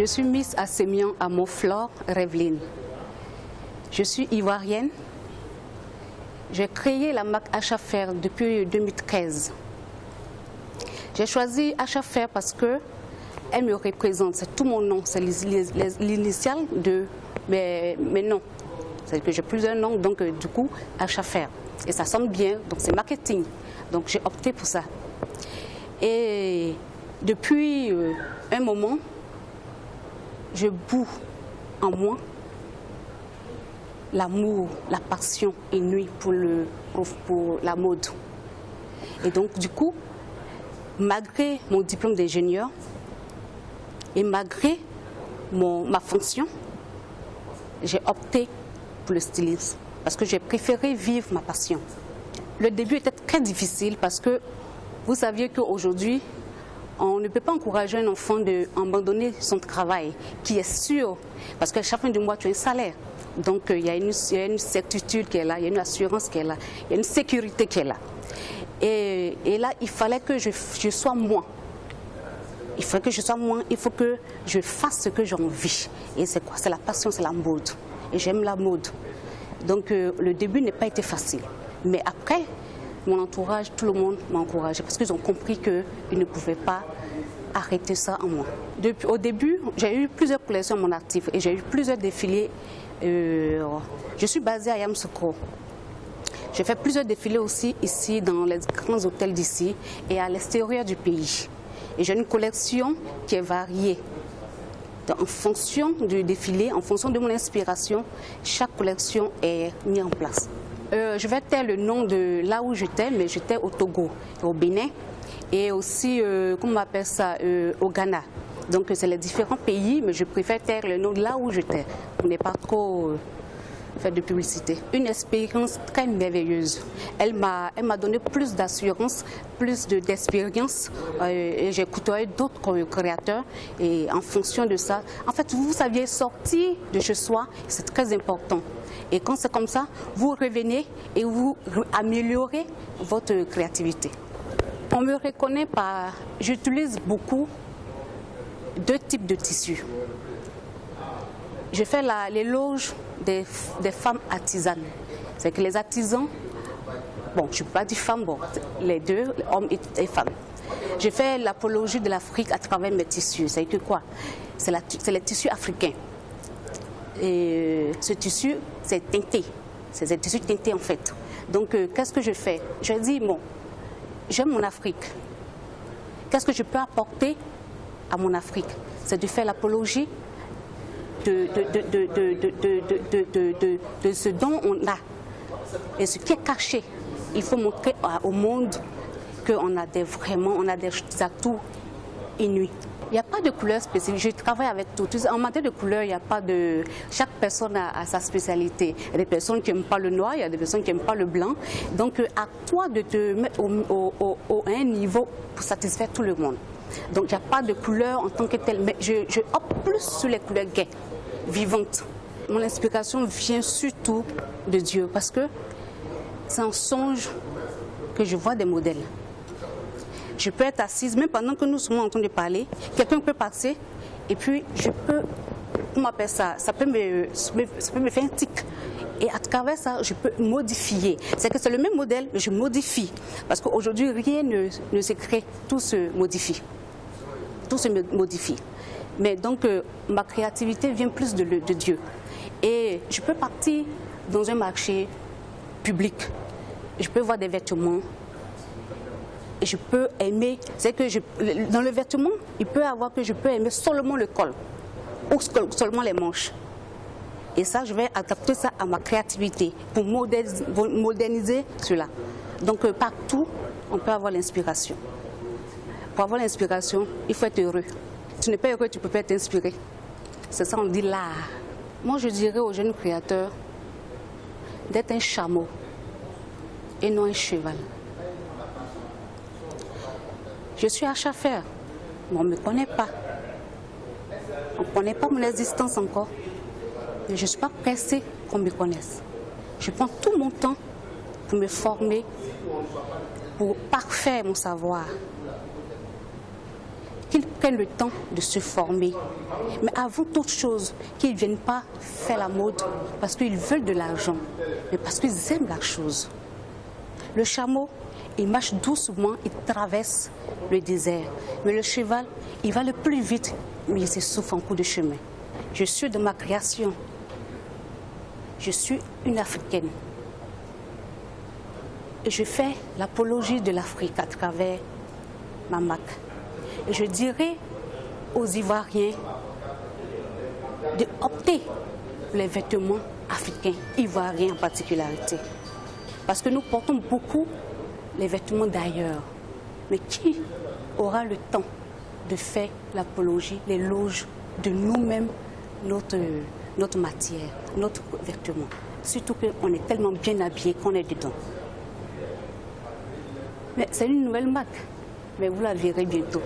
Je suis Miss Assémian à Montflore, Revelyne. Je suis ivoirienne. J'ai créé la marque Achafer depuis 2013. J'ai choisi Achafer parce qu'elle me représente, c'est tout mon nom, c'est l'initiale de mes noms. C'est que j'ai plusieurs noms, donc du coup, Achafer. Et ça sonne bien, donc c'est marketing. Donc j'ai opté pour ça. Et depuis un moment, je boue en moi l'amour, la passion inouïe pour la mode. Et donc du coup, malgré mon diplôme d'ingénieur et malgré ma fonction, j'ai opté pour le stylisme parce que j'ai préféré vivre ma passion. Le début était très difficile parce que vous saviez qu'aujourd'hui, on ne peut pas encourager un enfant d'abandonner son travail qui est sûr, parce qu'à chaque fin du mois, tu as un salaire. Donc il y a une certitude qui est là, il y a une assurance qui est là, il y a une sécurité qui est là. Et là, il fallait que je sois moi. Il fallait que je sois moi, il faut que je fasse ce que j'ai envie. Et c'est quoi? C'est la passion, c'est la mode. Et j'aime la mode. Donc le début n'a pas été facile. Mais après, mon entourage, tout le monde m'a encouragé parce qu'ils ont compris qu'ils ne pouvaient pas arrêter ça en moi. Au début, j'ai eu plusieurs collections à mon actif et j'ai eu plusieurs défilés. Je suis basée à Yamoussoukro. J'ai fait plusieurs défilés aussi ici dans les grands hôtels d'ici et à l'extérieur du pays. Et j'ai une collection qui est variée. Donc, en fonction du défilé, en fonction de mon inspiration, chaque collection est mise en place. Je vais taire le nom de là où j'étais, mais j'étais au Togo, au Bénin et aussi, comment on appelle ça, au Ghana. Donc c'est les différents pays, mais je préfère taire le nom de là où j'étais. On n'est pas trop fait de publicité. Une expérience très merveilleuse. Elle m'a donné plus d'assurance, plus d'expérience. Et j'ai côtoyé d'autres créateurs et en fonction de ça, en fait, vous saviez sortir de chez soi, c'est très important. Et quand c'est comme ça, vous revenez et vous améliorez votre créativité. On me reconnaît par... J'utilise beaucoup deux types de tissus. Je fais l'éloge des femmes artisanes. C'est que les artisans, bon, je ne peux pas dire femmes, bon, les deux, hommes et femmes. Je fais l'apologie de l'Afrique à travers mes tissus. C'est que quoi? C'est les tissus africains. Et ce tissu, c'est teinté. C'est un tissu teinté en fait. Donc, qu'est-ce que je fais? Je dis, bon, j'aime mon Afrique. Qu'est-ce que je peux apporter à mon Afrique? C'est de faire l'apologie de ce dont on a et ce qui est caché. Il faut montrer au monde qu'on a on a des atouts inouïs. Il n'y a pas de couleur spécifique, je travaille avec tout. En matière de couleur, il n'y a pas de... Chaque personne a sa spécialité. Il y a des personnes qui n'aiment pas le noir, il y a des personnes qui n'aiment pas le blanc. Donc à toi de te mettre à un niveau pour satisfaire tout le monde. Donc il n'y a pas de couleur en tant que telle, mais je opte plus sur les couleurs gaies, vivantes. Mon inspiration vient surtout de Dieu parce que c'est un songe que je vois des modèles. Je peux être assise, même pendant que nous sommes en train de parler, quelqu'un peut passer et puis je peux, comment on appelle ça, ça peut me faire un tic. Et à travers ça, je peux modifier. C'est que c'est le même modèle, mais je modifie. Parce qu'aujourd'hui, rien ne se crée, tout se modifie. Tout se modifie. Mais donc, ma créativité vient plus de Dieu. Et je peux partir dans un marché public. Je peux voir des vêtements. Et je peux aimer, c'est que dans le vêtement, il peut y avoir que je peux aimer seulement le col ou seulement les manches. Et ça, je vais adapter ça à ma créativité pour moderniser cela. Donc partout, on peut avoir l'inspiration. Pour avoir l'inspiration, il faut être heureux. Si tu n'es pas heureux, tu ne peux pas être inspiré. C'est ça, on dit l'art. Moi, je dirais aux jeunes créateurs d'être un chameau et non un cheval. Je suis Achafer, mais on ne me connaît pas. On ne connaît pas mon existence encore. Mais je ne suis pas pressée qu'on me connaisse. Je prends tout mon temps pour me former, pour parfaire mon savoir. qu'ils prennent le temps de se former. Mais avant toute chose, qu'ils ne viennent pas faire la mode parce qu'ils veulent de l'argent, mais parce qu'ils aiment la chose. Le chameau, il marche doucement, il traverse le désert. Mais le cheval, il va le plus vite, mais il s'essouffle en cours de chemin. Je suis de ma création. Je suis une Africaine. Et je fais l'apologie de l'Afrique à travers ma marque. Et je dirais aux Ivoiriens d'opter pour les vêtements africains, ivoiriens en particularité. Parce que nous portons beaucoup les vêtements d'ailleurs. Mais qui aura le temps de faire l'apologie, l'éloge de nous-mêmes, notre matière, notre vêtement? Surtout qu'on est tellement bien habillé qu'on est dedans. Mais c'est une nouvelle marque, mais vous la verrez bientôt.